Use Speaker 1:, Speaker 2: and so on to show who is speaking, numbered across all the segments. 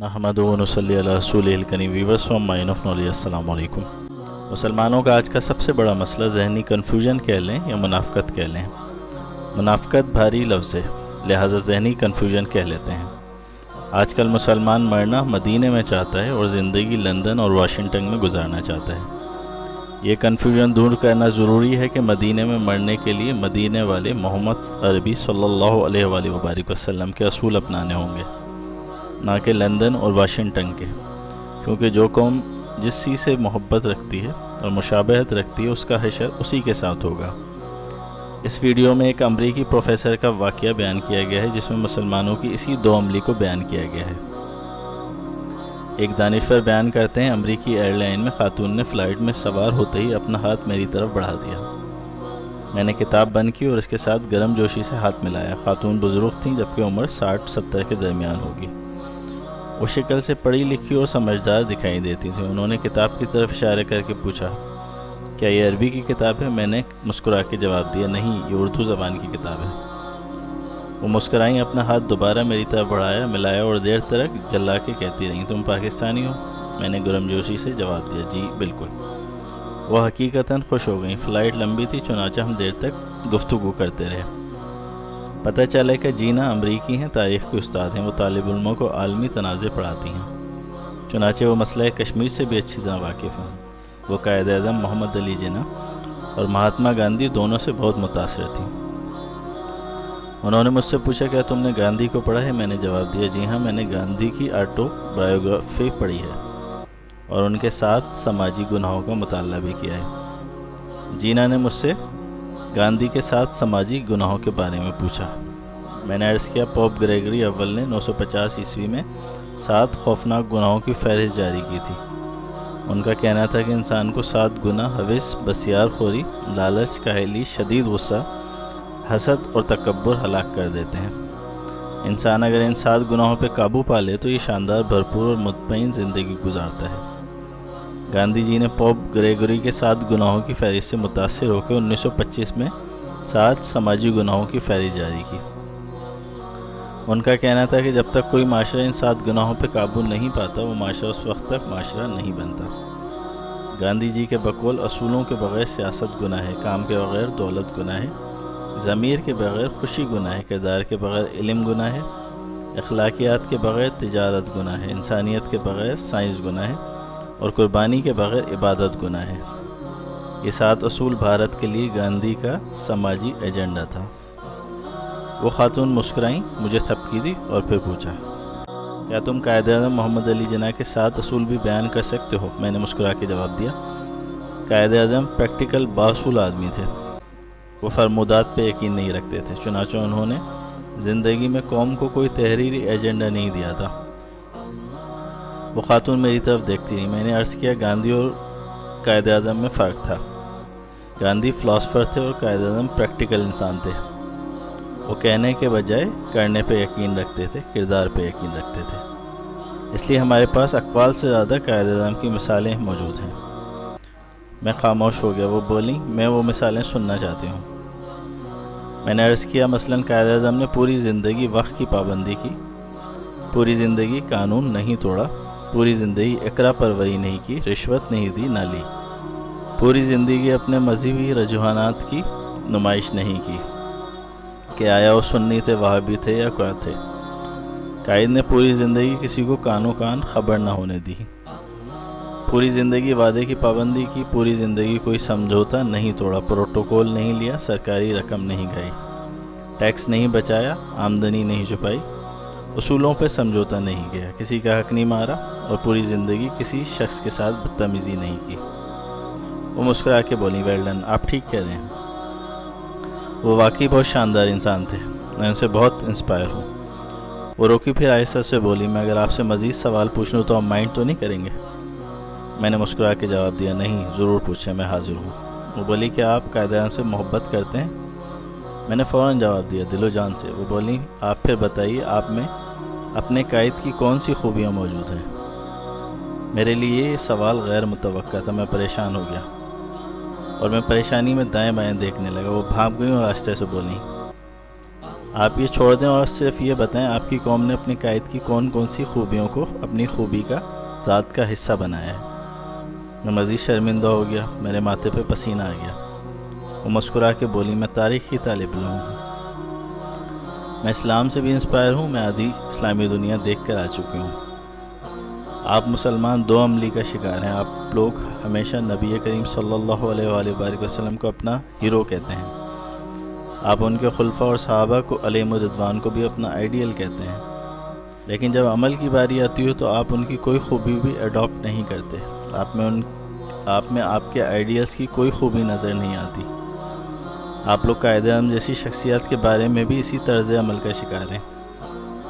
Speaker 1: نحمدہ و نصلی علی رسولہ الکریم۔ Viewers from mine of knowledge, السلام علیکم۔ مسلمانوں کا آج کا سب سے بڑا مسئلہ ذہنی کنفیوژن کہہ لیں یا منافقت کہہ لیں۔ منافقت بھاری لفظ ہے، لہٰذا ذہنی کنفیوژن کہہ لیتے ہیں۔ آج کل مسلمان مرنا مدینے میں چاہتا ہے اور زندگی لندن اور واشنگٹن میں گزارنا چاہتا ہے۔ یہ کنفیوژن دور کرنا ضروری ہے کہ مدینے میں مرنے کے لیے مدینے والے محمد عربی صلی اللہ علیہ وآلہ وبارک وسلم کے اصول اپنانے ہوں گے، نہ کہ لندن اور واشنگٹن کے، کیونکہ جو قوم جس چیز سے محبت رکھتی ہے اور مشابہت رکھتی ہے اس کا حشر اسی کے ساتھ ہوگا۔ اس ویڈیو میں ایک امریکی پروفیسر کا واقعہ بیان کیا گیا ہے جس میں مسلمانوں کی اسی دو عملی کو بیان کیا گیا ہے۔ ایک دانشور بیان کرتے ہیں، امریکی ایئر لائن میں خاتون نے فلائٹ میں سوار ہوتے ہی اپنا ہاتھ میری طرف بڑھا دیا۔ میں نے کتاب بند کی اور اس کے ساتھ گرم جوشی سے ہاتھ ملایا۔ خاتون بزرگ تھیں، جبکہ عمر 60-70 کے درمیان ہوگی۔ وہ شکل سے پڑھی لکھی اور سمجھدار دکھائی دیتی تھیں۔ انہوں نے کتاب کی طرف اشارہ کر کے پوچھا، کیا یہ عربی کی کتاب ہے؟ میں نے مسکرا کے جواب دیا، نہیں، یہ اردو زبان کی کتاب ہے۔ وہ مسکرائیں، اپنا ہاتھ دوبارہ میری طرف بڑھایا، ملایا اور دیر تک جلا کے کہتی رہیں، تم پاکستانی ہو؟ میں نے گرم جوشی سے جواب دیا، جی بالکل۔ وہ حقیقتاً خوش ہو گئیں۔ فلائٹ لمبی تھی، چنانچہ ہم دیر تک گفتگو کرتے رہے۔ پتہ چلا کہ جینا امریکی ہیں، تاریخ کے استاد ہیں، وہ طالب علموں کو عالمی تنازع پڑھاتی ہیں، چنانچہ وہ مسئلہ کشمیر سے بھی اچھی طرح واقف ہیں۔ وہ قائد اعظم محمد علی جناح اور مہاتما گاندھی دونوں سے بہت متاثر تھیں۔ انہوں نے مجھ سے پوچھا، کیا تم نے گاندھی کو پڑھا ہے؟ میں نے جواب دیا، جی ہاں، میں نے گاندھی کی آٹو بایوگرافی پڑھی ہے اور ان کے ساتھ سماجی گناہوں کا مطالعہ بھی کیا ہے۔ جینا نے مجھ سے گاندھی کے ساتھ سماجی گناہوں کے بارے میں پوچھا۔ میں نے عرض کیا، پوپ گریگری اول نے 950 عیسوی میں 7 خوفناک گناہوں کی فہرست جاری کی تھی۔ ان کا کہنا تھا کہ انسان کو 7 گناہ حوث، بسیار خوری، لالچ، کاہلی، شدید غصہ، حسد اور تکبر ہلاک کر دیتے ہیں۔ انسان اگر ان 7 گناہوں پہ قابو پا لے تو یہ شاندار، بھرپور اور مطمئن زندگی گزارتا ہے۔ گاندھی جی نے پوپ گریگوری کے 7 گناہوں کی فہرست سے متاثر ہو کے 1925 میں 7 سماجی گناہوں کی فہرست جاری کی۔ ان کا کہنا تھا کہ جب تک کوئی معاشرہ ان 7 گناہوں پہ قابو نہیں پاتا، وہ معاشرہ اس وقت تک معاشرہ نہیں بنتا۔ گاندھی جی کے بقول، اصولوں کے بغیر سیاست گناہ ہے، کام کے بغیر دولت گناہ ہے، ضمیر کے بغیر خوشی گناہ ہے، کردار کے بغیر علم گناہ ہے، اخلاقیات کے بغیر تجارت گناہ ہے، انسانیت کے بغیر سائنس گناہ ہے اور قربانی کے بغیر عبادت گناہ ہے۔ یہ 7 اصول بھارت کے لیے گاندھی کا سماجی ایجنڈا تھا۔ وہ خاتون مسکرائیں، مجھے تھپکی دی اور پھر پوچھا، کیا تم قائد اعظم محمد علی جناح کے 7 اصول بھی بیان کر سکتے ہو؟ میں نے مسکرا کے جواب دیا، قائد اعظم پریکٹیکل باصول آدمی تھے، وہ فرمودات پہ یقین نہیں رکھتے تھے، چنانچہ انہوں نے زندگی میں قوم کو کوئی تحریری ایجنڈا نہیں دیا تھا۔ وہ خاتون میری طرف دیکھتی رہی۔ میں نے عرض کیا، گاندھی اور قائد اعظم میں فرق تھا۔ گاندھی فلاسفر تھے اور قائد اعظم پریکٹیکل انسان تھے۔ وہ کہنے کے بجائے کرنے پہ یقین رکھتے تھے، کردار پہ یقین رکھتے تھے۔ اس لیے ہمارے پاس اقوال سے زیادہ قائد اعظم کی مثالیں موجود ہیں۔ میں خاموش ہو گیا۔ وہ بولیں، میں وہ مثالیں سننا چاہتی ہوں۔ میں نے عرض کیا، مثلاً قائد اعظم نے پوری زندگی وقت کی پابندی کی، پوری زندگی قانون نہیں توڑا، پوری زندگی اقرا پروری نہیں کی، رشوت نہیں دی نہ لی، پوری زندگی اپنے مذہبی رجحانات کی نمائش نہیں کی کہ آیا وہ سنی تھے، وہابی تھے یا کیا تھے۔ قائد نے پوری زندگی کسی کو کانوں کان خبر نہ ہونے دی، پوری زندگی وعدے کی پابندی کی، پوری زندگی کوئی سمجھوتا نہیں توڑا، پروٹوکول نہیں لیا، سرکاری رقم نہیں گئی، ٹیکس نہیں بچایا، آمدنی نہیں چھپائی، اصولوں پہ سمجھوتا نہیں کیا، کسی کا حق نہیں مارا اور پوری زندگی کسی شخص کے ساتھ بدتمیزی نہیں کی۔ وہ مسکرا کے بولی، ویل ڈن، آپ ٹھیک کہہ رہے ہیں۔ وہ واقعی بہت شاندار انسان تھے، میں ان سے بہت انسپائر ہوں۔ وہ روکی، پھر آہستہ سے بولی، میں اگر آپ سے مزید سوال پوچھ لوں تو آپ مائنڈ تو نہیں کریں گے؟ میں نے مسکرا کے جواب دیا، نہیں، ضرور پوچھیں، میں حاضر ہوں۔ وہ بولی، کیا آپ قائد اعظم سے محبت کرتے ہیں؟ میں نے فوراً جواب دیا، دل و جان سے۔ وہ بولی، آپ پھر بتائیے، آپ میں اپنے قائد کی کون سی خوبیاں موجود ہیں؟ میرے لیے یہ سوال غیر متوقع تھا۔ میں پریشان ہو گیا اور میں پریشانی میں دائیں بائیں دیکھنے لگا۔ وہ بھاگ گئیں اور آہستہ سے بولیں، آپ یہ چھوڑ دیں اور صرف یہ بتائیں آپ کی قوم نے اپنے قائد کی کون کون سی خوبیوں کو اپنی خوبی کا ذات کا حصہ بنایا ہے۔ میں مزید شرمندہ ہو گیا، میرے ماتھے پہ پسینہ آ گیا۔ وہ مسکرا کے بولی، میں تاریخ کی طالب علم ہوں، میں اسلام سے بھی انسپائر ہوں، میں آدھی اسلامی دنیا دیکھ کر آ چکی ہوں۔ آپ مسلمان دو عملی کا شکار ہیں، آپ لوگ ہمیشہ نبی کریم صلی اللہ علیہ وآلہ وسلم کو اپنا ہیرو کہتے ہیں، آپ ان کے خلفاء اور صحابہ کو علیہم الرضوان کو بھی اپنا آئیڈیل کہتے ہیں، لیکن جب عمل کی باری آتی ہو تو آپ ان کی کوئی خوبی بھی اڈاپٹ نہیں کرتے، آپ میں آپ کے آئیڈیلز کی کوئی خوبی نظر نہیں آتی۔ آپ لوگ قائد اعظم جیسی شخصیات کے بارے میں بھی اسی طرز عمل کا شکار ہیں۔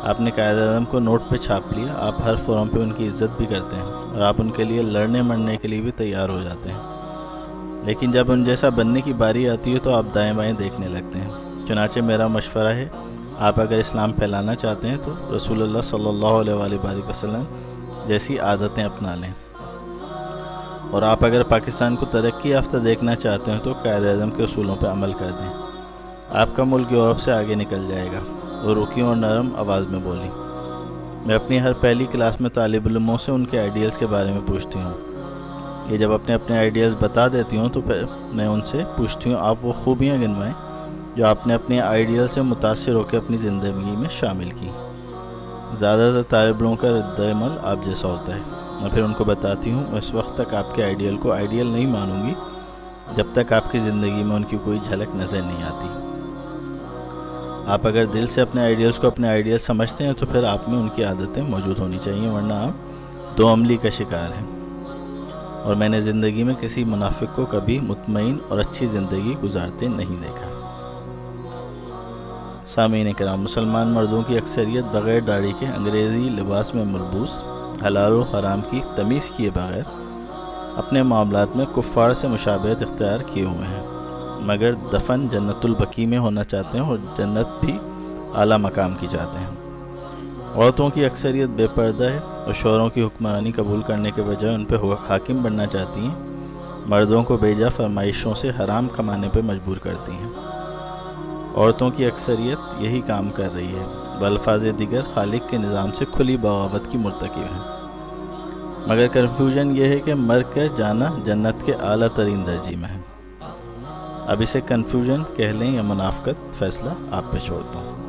Speaker 1: آپ نے قائد اعظم کو نوٹ پہ چھاپ لیا، آپ ہر فورم پہ ان کی عزت بھی کرتے ہیں اور آپ ان کے لیے لڑنے مرنے کے لیے بھی تیار ہو جاتے ہیں، لیکن جب ان جیسا بننے کی باری آتی ہے تو آپ دائیں بائیں دیکھنے لگتے ہیں۔ چنانچہ میرا مشورہ ہے، آپ اگر اسلام پھیلانا چاہتے ہیں تو رسول اللہ صلی اللہ علیہ وآلہ وسلم جیسی عادتیں اپنا لیں، اور آپ اگر پاکستان کو ترقی یافتہ دیکھنا چاہتے ہیں تو قائد اعظم کے اصولوں پہ عمل کر دیں، آپ کا ملک یورپ سے آگے نکل جائے گا۔ وہ رکی اور نرم آواز میں بولی، میں اپنی ہر پہلی کلاس میں طالب علموں سے ان کے آئیڈیلز کے بارے میں پوچھتی ہوں، یہ جب اپنے آئیڈیلز بتا دیتی ہوں تو پھر میں ان سے پوچھتی ہوں آپ وہ خوبیاں گنوائیں جو آپ نے اپنے آئیڈیل سے متاثر ہو کے اپنی زندگی میں شامل کی۔ زیادہ تر طالب علموں کا رد عمل آپ جیسا ہوتا ہے، میں پھر ان کو بتاتی ہوں میں اس وقت تک آپ کے آئیڈیل کو آئیڈیل نہیں مانوں گی جب تک آپ کی زندگی میں ان کی کوئی جھلک نظر نہیں آتی۔ آپ اگر دل سے اپنے آئیڈیلز کو اپنے آئیڈیل سمجھتے ہیں تو پھر آپ میں ان کی عادتیں موجود ہونی چاہیے، ورنہ آپ دو عملی کا شکار ہیں، اور میں نے زندگی میں کسی منافق کو کبھی مطمئن اور اچھی زندگی گزارتے نہیں دیکھا۔ سامعین کرام، مسلمان مردوں کی اکثریت بغیر داڑھی کے انگریزی لباس میں ملبوس، حلال و حرام کی تمیز کیے بغیر اپنے معاملات میں کفار سے مشابہت اختیار کیے ہوئے ہیں، مگر دفن جنت البقیع میں ہونا چاہتے ہیں اور جنت بھی اعلیٰ مقام کی چاہتے ہیں۔ عورتوں کی اکثریت بے پردہ ہے اور شوہروں کی حکمرانی قبول کرنے کے بجائے ان پہ حاکم بننا چاہتی ہیں، مردوں کو بیجا فرمائشوں سے حرام کمانے پہ مجبور کرتی ہیں۔ عورتوں کی اکثریت یہی کام کر رہی ہے، بالفاظ دیگر خالق کے نظام سے کھلی بغاوت کی مرتکب ہیں، مگر کنفیوژن یہ ہے کہ مر کر جانا جنت کے اعلیٰ ترین درجے میں ہے۔ اب اسے کنفیوژن کہہ لیں یا منافقت، فیصلہ آپ پہ چھوڑتا ہوں۔